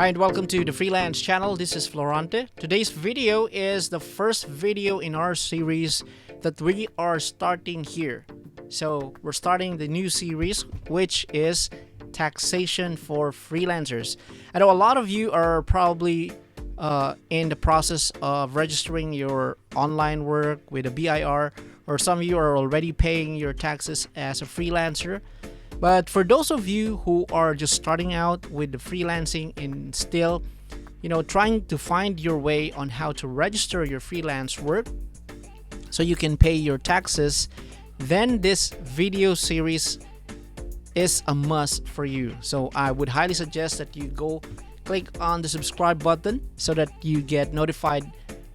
Hi and welcome to the Freelance channel. This is Florante. Today's video is the first video in our series that we are starting here. So we're starting the new series, which is taxation for freelancers. I know a lot of you are probably in the process of registering your online work with a BIR, or some of you are already paying your taxes as a freelancer. But for those of you who are just starting out with the freelancing and still, trying to find your way on how to register your freelance work so you can pay your taxes, then this video series is a must for you. So I would highly suggest that you go click on the subscribe button so that you get notified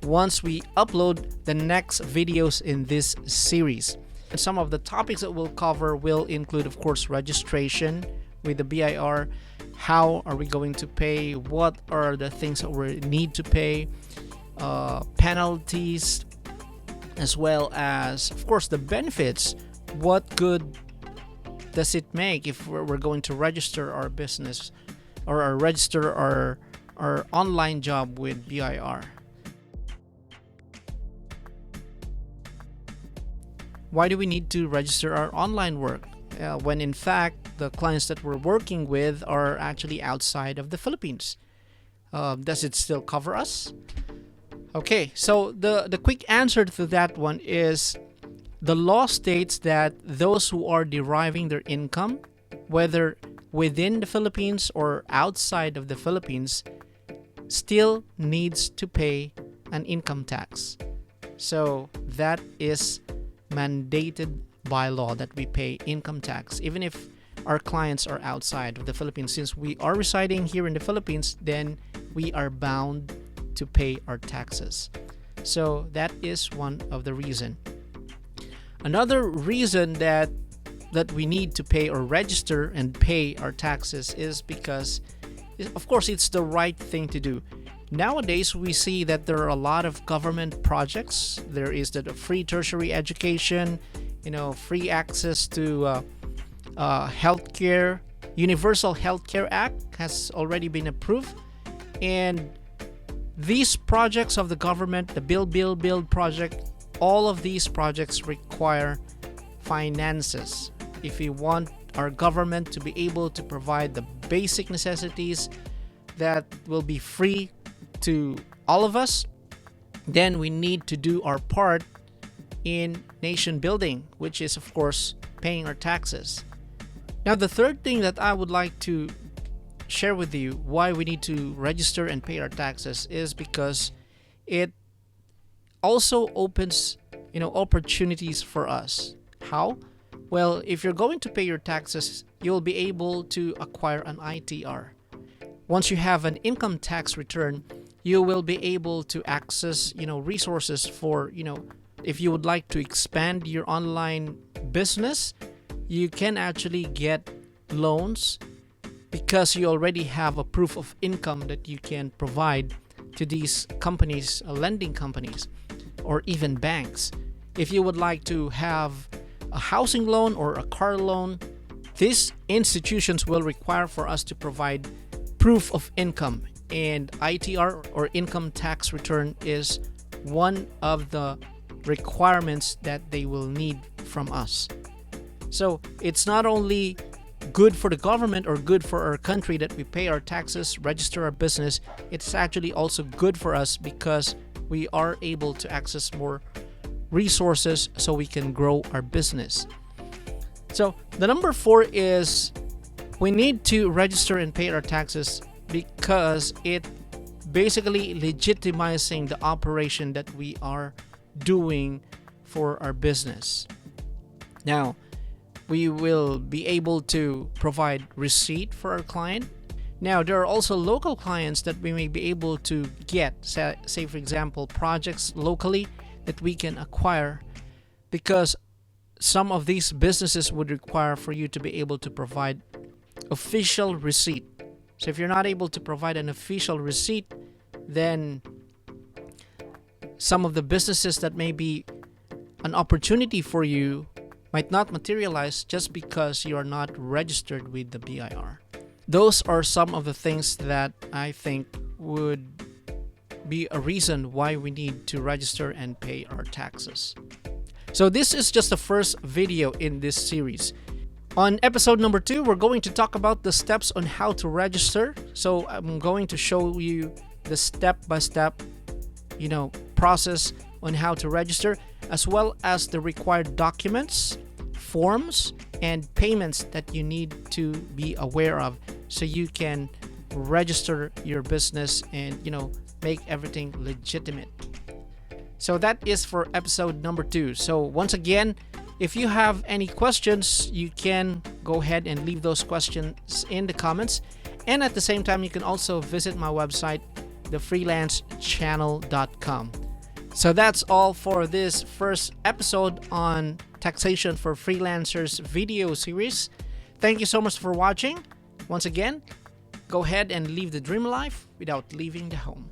once we upload the next videos in this series. And some of the topics that we'll cover will include, of course, registration with the BIR. How are we going to pay? What are the things that we need to pay? Penalties, as well as, of course, the benefits. What good does it make if we're going to register our business or register our online job with BIR? Why do we need to register our online work when in fact the clients that we're working with are actually outside of the Philippines? Does it still cover us? Okay, so the quick answer to that one is the law states that those who are deriving their income, whether within the Philippines or outside of the Philippines, still needs to pay an income tax. So that is mandated by law that we pay income tax even if our clients are outside of the Philippines. Since we are residing here in the Philippines, then we are bound to pay our taxes. So that is one of the reason. Another reason that we need to pay or register and pay our taxes is because, of course, it's the right thing to do. Nowadays, we see that there are a lot of government projects. There is the free tertiary education, free access to healthcare. Universal Healthcare Act has already been approved. And these projects of the government, the Build project, all of these projects require finances. If we want our government to be able to provide the basic necessities that will be free to all of us, then we need to do our part in nation building, which is, of course, paying our taxes. Now, the third thing that I would like to share with you why we need to register and pay our taxes is because it also opens, opportunities for us. How? Well, if you're going to pay your taxes, you'll be able to acquire an ITR. Once you have an income tax return, you will be able to access, resources for, if you would like to expand your online business, you can actually get loans because you already have a proof of income that you can provide to these companies, lending companies, or even banks. If you would like to have a housing loan or a car loan, these institutions will require for us to provide proof of income, and ITR or income tax return is one of the requirements that they will need from us. So it's not only good for the government or good for our country that we pay our taxes, register our business, it's actually also good for us because we are able to access more resources so we can grow our business. So the number 4 is we need to register and pay our taxes because it basically legitimizing the operation that we are doing for our business. Now, we will be able to provide receipt for our client. Now, there are also local clients that we may be able to get, say for example, projects locally that we can acquire, because some of these businesses would require for you to be able to provide official receipt. So if you're not able to provide an official receipt, then some of the businesses that may be an opportunity for you might not materialize just because you are not registered with the BIR. those are some of the things that I think would be a reason why we need to register and pay our taxes. So this is just the first video in this series. On episode number 2, we're going to talk about the steps on how to register. So I'm going to show you the step-by-step, process on how to register, as well as the required documents, forms, and payments that you need to be aware of so you can register your business and, make everything legitimate. So that is for episode number 2. So once again, if you have any questions, you can go ahead and leave those questions in the comments. And at the same time, you can also visit my website, thefreelancechannel.com. So that's all for this first episode on taxation for freelancers video series. Thank you so much for watching. Once again, go ahead and live the dream life without leaving the home.